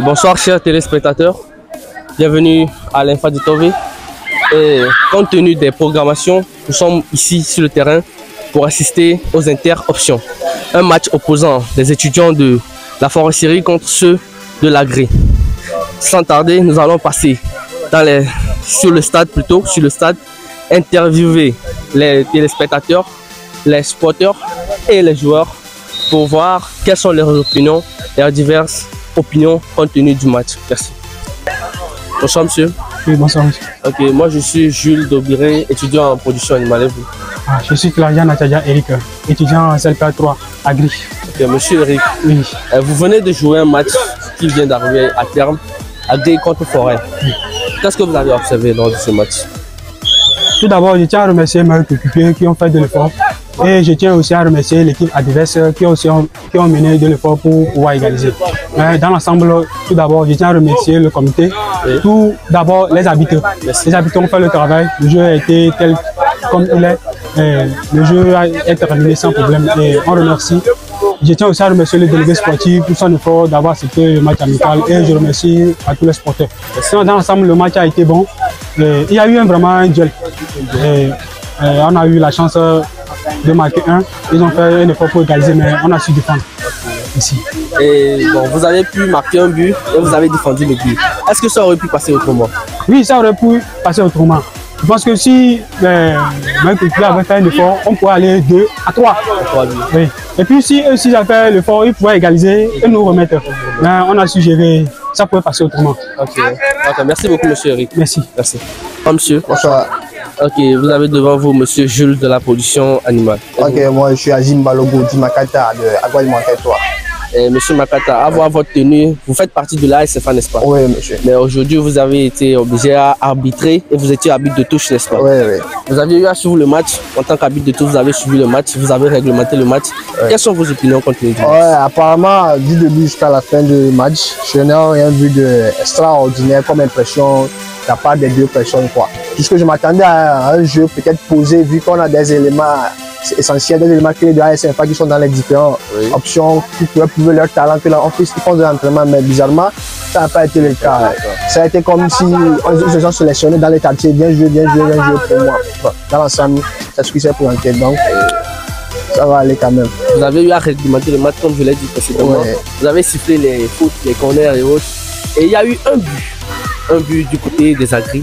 Bonsoir chers téléspectateurs, bienvenue à l'Infa du Tové. Et compte tenu des programmations, nous sommes ici sur le terrain pour assister aux inter-options. Un match opposant des étudiants de la foresterie contre ceux de l'Agri. Sans tarder, nous allons passer sur le stade, interviewer les téléspectateurs, les supporters et les joueurs pour voir quelles sont leurs opinions, leurs diverses opinions compte tenu du match. Merci. Bonsoir monsieur. Oui, bonsoir monsieur. Ok, moi je suis Jules Dobiré, étudiant en production animale. Je suis Claudia Natalia Eric, étudiant en CLPA3 Agri. Ok, monsieur Eric, oui. Vous venez de jouer un match qui vient d'arriver à terme, Agri contre Forêt. Oui. Qu'est-ce que vous avez observé lors de ce match? Tout d'abord, je tiens à remercier mes coéquipiers qui ont fait de l'effort. Et je tiens aussi à remercier l'équipe adverse qui ont mené de l'effort pour pouvoir égaliser. Mais dans l'ensemble, tout d'abord, je tiens à remercier le comité. Oui. Tout d'abord, les arbitres. Merci. Les arbitres ont fait le travail. Le jeu a été tel comme il est. Le jeu a été terminé sans problème. Et on remercie. Je tiens aussi à remercier le délégué sportif pour son effort d'avoir accepté le match amical. Et je remercie à tous les sportifs. Dans l'ensemble, le match a été bon. Il y a eu vraiment un duel. On a eu la chance de marquer un. Ils ont fait un effort pour égaliser, mais on a su défendre ici. Et bon, vous avez pu marquer un but et vous avez défendu le but. Est-ce que ça aurait pu passer autrement? Oui, ça aurait pu passer autrement. Je pense que si même que avait fait un effort, on pourrait aller 2 à 3. Oui. Et puis si eux avaient fait l'effort, ils pouvaient égaliser et nous remettre. Mais on a su gérer, ça pouvait passer autrement. Ok. Merci beaucoup monsieur Eric. Merci. Merci. Monsieur. Bonsoir. Ok, vous avez devant vous monsieur Jules de la production animale. Ok, moi je suis Azim Balogo du Makata de Agroalimentaire 3. Monsieur Makata, à voir votre tenue, vous faites partie de l'ASFA, n'est-ce pas? Oui, monsieur. Mais aujourd'hui, vous avez été obligé à arbitrer et vous étiez arbitre de touche, n'est-ce pas? Oui, oui. Vous avez eu à suivre le match. En tant qu'arbitre de touche, vous avez suivi le match, vous avez réglementé le match. Oui. Quelles sont vos opinions contre le match? Oui, apparemment, du début jusqu'à la fin du match, je n'ai rien vu d'extraordinaire comme impression de la part des deux personnes, quoi. Puisque je m'attendais à un jeu peut-être posé, vu qu'on a des éléments essentiels, des éléments clés de ASFA qui sont dans les différentes options, qui pourraient prouver leur talent, que là, ils font de l'entraînement, mais bizarrement, ça n'a pas été le cas. Ça a été comme si ils se sont sélectionnés dans les quartiers, bien joué pour moi. Dans l'ensemble, c'est ce qui s'est présenté, donc ça va aller quand même. Vous avez eu à réglementer le match, comme je l'ai dit précédemment. Ouais. Vous avez sifflé les fautes, les corners et autres. Et il y a eu un but du côté des Agri.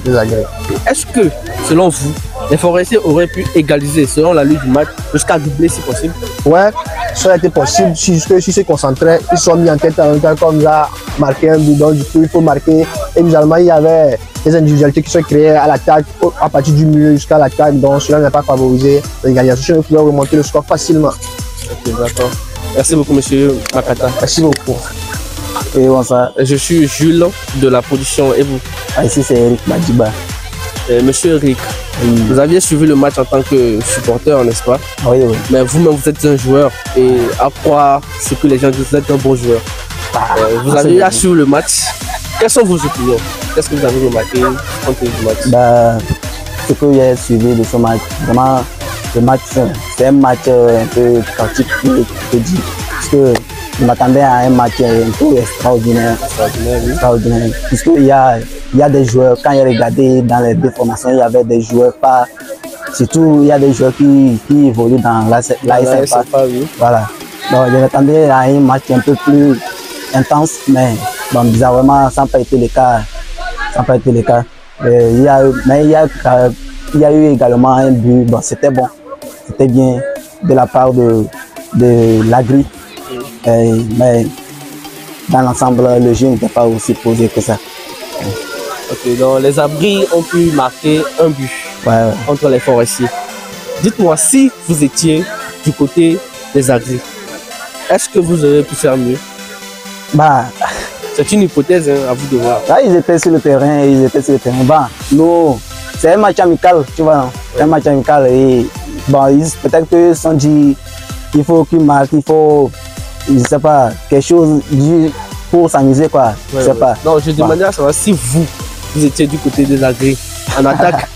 Est-ce que, selon vous, les forestiers auraient pu égaliser, selon la lutte du match, jusqu'à doubler si possible? Ouais, ça aurait été possible. Si se concentraient, ils sont mis en tête en même temps comme ça, marquer un but. Donc, du coup, il faut marquer. Et bizarrement, il y avait des individualités qui se créaient à l'attaque, à partir du milieu jusqu'à l'attaque. Donc, cela n'a pas favorisé l'égalisation. Ils pouvaient remonter le score facilement. Ok, d'accord. Merci beaucoup, monsieur Makata. Merci beaucoup. Et bonsoir. Je suis Jules de la production et vous? Ici c'est Eric Madiba. Monsieur Eric, vous aviez suivi le match en tant que supporter, n'est-ce pas? Oui, oui. Mais vous-même, vous êtes un joueur et à croire ce que les gens disent, vous êtes un bon joueur. Vous avez eu à suivre le match. Quelles sont vos opinions? Qu'est-ce que vous avez remarqué compte tenu du match? Ce que j'ai suivi de ce match, vraiment, le match, c'est un match un peu chaotique, je dis. Parce que je m'attendais à un match un peu extraordinaire. Puisqu'il y a des joueurs, quand j'ai regardé dans les deux formations, il y avait des joueurs pas. Surtout, il y a des joueurs qui évoluent dans la SFA. Oui. Voilà. Donc, je m'attendais à un match un peu plus intense, mais bon, bizarrement, ça n'a pas été le cas. Il y a eu également un but. Bon, c'était bon. C'était bien de la part de l'Agri. Mais dans l'ensemble, le jeu n'était pas aussi posé que ça. Ok, donc les Abris ont pu marquer un but contre les forestiers. Dites-moi, si vous étiez du côté des Agris, est-ce que vous auriez pu faire mieux? C'est une hypothèse, hein, à vous de voir. Là, ils étaient sur le terrain, nous, c'est un match amical, tu vois. C'est un match amical et bon, peut-être qu'ils se sont dit il faut qu'ils marquent, il faut, je sais pas, quelque chose pour s'amuser, quoi. Je sais pas. Non, je demandais à savoir si vous étiez du côté des Agri en attaque,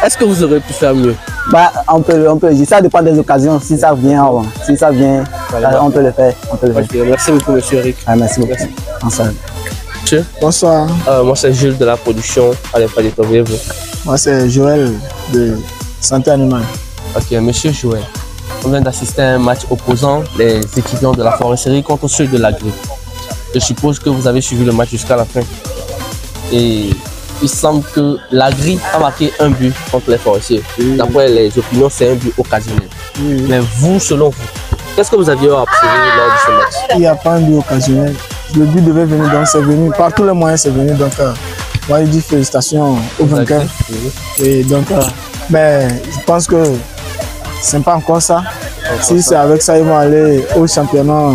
est-ce que vous auriez pu faire mieux? Bah, on peut dire, ça dépend des occasions. Si ça vient, on peut le faire. Okay, merci beaucoup, monsieur Eric. Ah, merci beaucoup. Ensemble. Monsieur? Bonsoir. Moi, c'est Jules de la production à l'Infa de Tové. Moi, c'est Joël de Santé Animale. Ok, monsieur Joël, on vient d'assister à un match opposant les étudiants de la foresterie contre ceux de l'agri. Je suppose que vous avez suivi le match jusqu'à la fin. Et il semble que l'agri a marqué un but contre les forestiers. D'après les opinions, c'est un but occasionnel. Mais vous, selon vous, qu'est-ce que vous aviez observé lors de ce match? Il n'y a pas un but occasionnel. Le but devait venir, donc c'est venu. Par tous les moyens, c'est venu. Donc, moi, je dis félicitations au vainqueur. Et donc, mais je pense que c'est pas encore ça. Si c'est avec ça, ils vont aller au championnat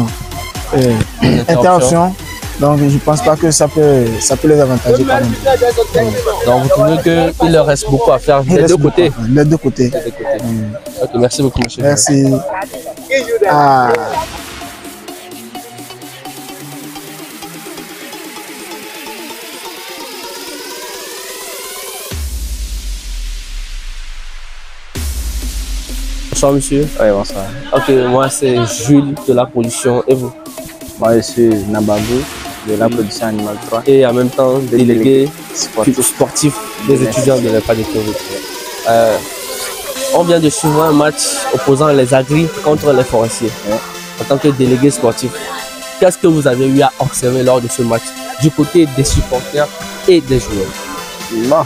interruption. Donc je pense pas que ça peut les avantager quand même. Donc vous trouvez qu'il leur reste beaucoup à faire des deux côtés? Les deux côtés. Ok, merci beaucoup, monsieur. Merci. Bonsoir, monsieur. Oui, bonsoir. Ok, moi c'est Jules de la production. Et vous? Moi je suis Nababou de la production Animal 3. Et en même temps délégué sportif des étudiants de l'Infa de Tové. On vient de suivre un match opposant les agris contre les forestiers. En tant que délégué sportif, qu'est-ce que vous avez eu à observer lors de ce match du côté des supporters et des joueurs? Bon,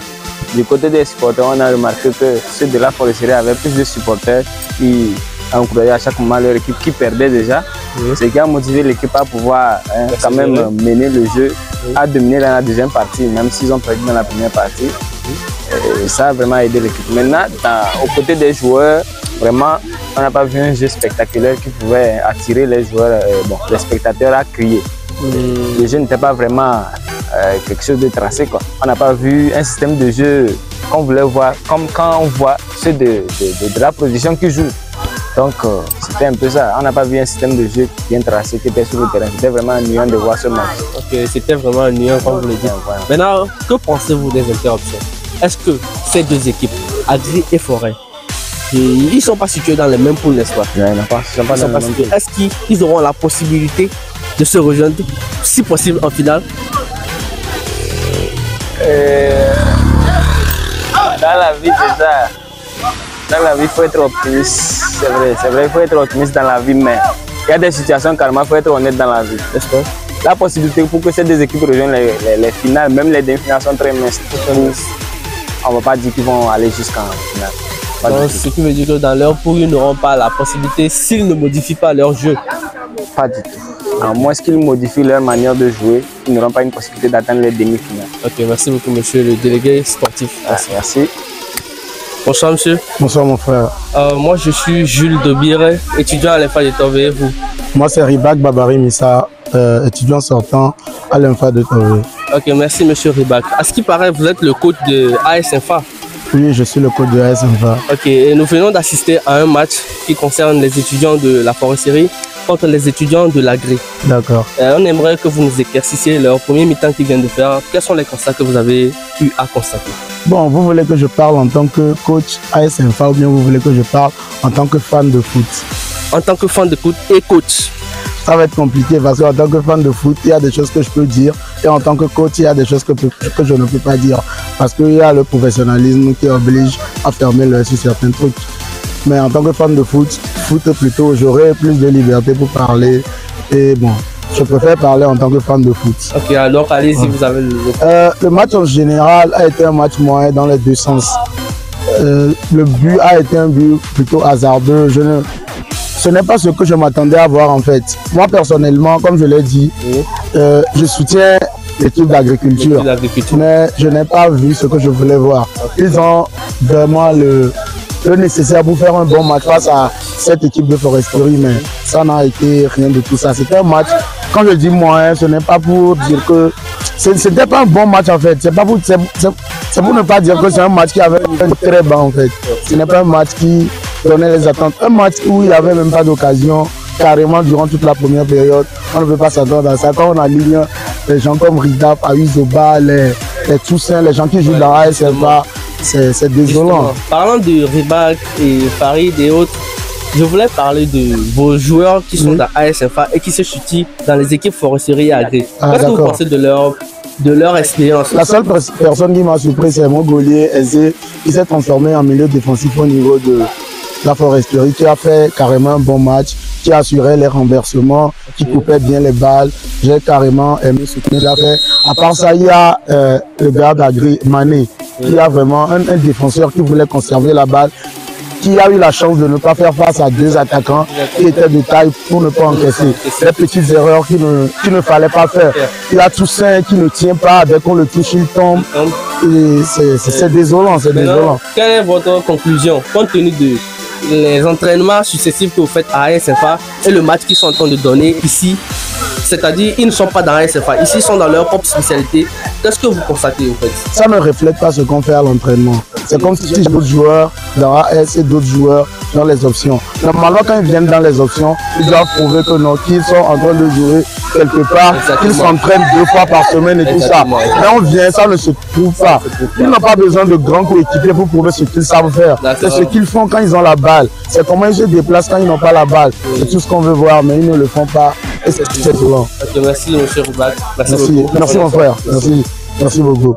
du côté des supporters, on a remarqué que ceux de la foresterie avaient plus de supporters qui encourageaient à chaque moment leur équipe qui perdait déjà. Ce qui a motivé l'équipe à pouvoir quand même mener le jeu, à dominer dans la deuxième partie, même s'ils ont perdu dans la première partie. Et ça a vraiment aidé l'équipe. Maintenant, aux côtés des joueurs, vraiment, on n'a pas vu un jeu spectaculaire qui pouvait attirer les joueurs, les spectateurs à crier. Le jeu n'était pas vraiment quelque chose de tracé, quoi. On n'a pas vu un système de jeu qu'on voulait voir, comme quand on voit ceux de la production qui jouent. Donc c'était un peu ça, on n'a pas vu un système de jeu bien tracé qui était sur le terrain. C'était vraiment ennuyant de voir ce match. Ok, c'était vraiment ennuyant comme vous le dites. Voilà. Maintenant, que pensez-vous des interruptions? Est-ce que ces deux équipes, Agri et Forêt, ils ne sont pas situés dans les mêmes poules, n'est-ce pas? Ils ne sont pas dans les mêmes poules. Est-ce qu'ils auront la possibilité de se rejoindre, si possible, en finale? Dans la vie, déjà, dans la vie, il faut être optimiste. C'est vrai, il faut être optimiste dans la vie, mais il y a des situations carrément, il faut être honnête dans la vie. N'est-ce pas? La possibilité pour que ces deux équipes rejoignent les finales, même les demi-finales sont très minces. On ne va pas dire qu'ils vont aller jusqu'en finale. Donc, ce qui veut dire que dans leur poule, ils n'auront pas la possibilité s'ils ne modifient pas leur jeu. Pas du tout. À moins qu'ils modifient leur manière de jouer, ils n'auront pas une possibilité d'atteindre les demi-finales. Ok, merci beaucoup, monsieur le délégué sportif. Merci. Bonsoir, monsieur. Bonsoir, mon frère. Moi, je suis Jules Dobire, étudiant à l'Infa de Tové. Et vous? Moi, c'est Ribak Babari Missa, étudiant sortant à l'Infa de Tové. Ok, merci, monsieur Ribak. À ce qui paraît, vous êtes le coach de AS Infa. Oui, je suis le coach de AS Infa. Ok, et nous venons d'assister à un match qui concerne les étudiants de la foresterie contre les étudiants de l'agri. D'accord. On aimerait que vous nous éclaircissiez leur premier mi-temps qu'ils viennent de faire. Quels sont les constats que vous avez eu à constater? Bon, vous voulez que je parle en tant que coach AS Infa ou bien vous voulez que je parle en tant que fan de foot? En tant que fan de foot et coach. Ça va être compliqué parce qu'en tant que fan de foot, il y a des choses que je peux dire et en tant que coach, il y a des choses que je ne peux pas dire parce qu'il y a le professionnalisme qui oblige à fermer l'œil sur certains trucs. Mais en tant que fan de foot plutôt, j'aurai plus de liberté pour parler et bon, je préfère parler en tant que fan de foot. Ok, alors allez-y, vous avez le match en général a été un match moyen dans les deux sens. Le but a été un but plutôt hasardeux. Ce n'est pas ce que je m'attendais à voir en fait. Moi personnellement, comme je l'ai dit, je soutiens l'équipe d'agriculture, mais je n'ai pas vu ce que je voulais voir. Ils ont vraiment le nécessaire pour faire un bon match face à cette équipe de foresterie, mais ça n'a été rien de tout ça. C'était un match, quand je dis moyen, ce n'est pas pour dire que c'était pas un bon match en fait. C'est pour ne pas dire que c'est un match qui avait un très bas en fait. Ce n'est pas un match qui donnait les attentes. Un match où il n'y avait même pas d'occasion carrément durant toute la première période. On ne peut pas s'attendre à ça. Quand on aligne les gens comme Ridap, Awizoba, les Toussaint, les gens qui jouent dans AS Infa, c'est désolant. Parlant de Ribac et Farid et autres, je voulais parler de vos joueurs qui sont dans ASFA et qui se chutent dans les équipes foresteries et agré. Qu'est-ce que vous pensez de leur expérience? La seule personne qui m'a surpris, c'est mon Gaulier Aizé, qui s'est transformé en milieu défensif au niveau de la foresterie, qui a fait carrément un bon match, qui assurait les renversements, qui coupait bien les balles. J'ai carrément aimé ce qu'il a fait. À part ça, il y a le gars d'Agri, Mané, qui a vraiment un défenseur qui voulait conserver la balle, qui a eu la chance de ne pas faire face à deux attaquants qui étaient de taille pour ne pas encaisser. Les petites erreurs qu'il ne fallait pas faire. Il a Toussaint qui ne tient pas, dès qu'on le touche, il tombe. C'est désolant, c'est désolant. Quelle est votre conclusion compte tenu de les entraînements successifs que vous faites à ASFA et le match qu'ils sont en train de donner ici? C'est-à-dire, ils ne sont pas dans ASFA, ici ils sont dans leur propre spécialité. Qu'est-ce que vous constatez en fait? Ça ne reflète pas ce qu'on fait à l'entraînement. C'est comme si d'autres joueurs dans AS et d'autres joueurs dans les options. Normalement, quand ils viennent dans les options, ils doivent prouver que non, qu'ils sont en train de jouer quelque part, qu'ils s'entraînent 2 fois par semaine et tout ça. Mais on vient, ça ne se trouve pas. Ils n'ont pas besoin de grands coéquipiers pour prouver ce qu'ils savent faire. C'est ce qu'ils font quand ils ont la balle. C'est comment ils se déplacent quand ils n'ont pas la balle. C'est tout ce qu'on veut voir, mais ils ne le font pas. Et c'est tout. Merci, M. Ribac. Merci mon frère. Merci beaucoup.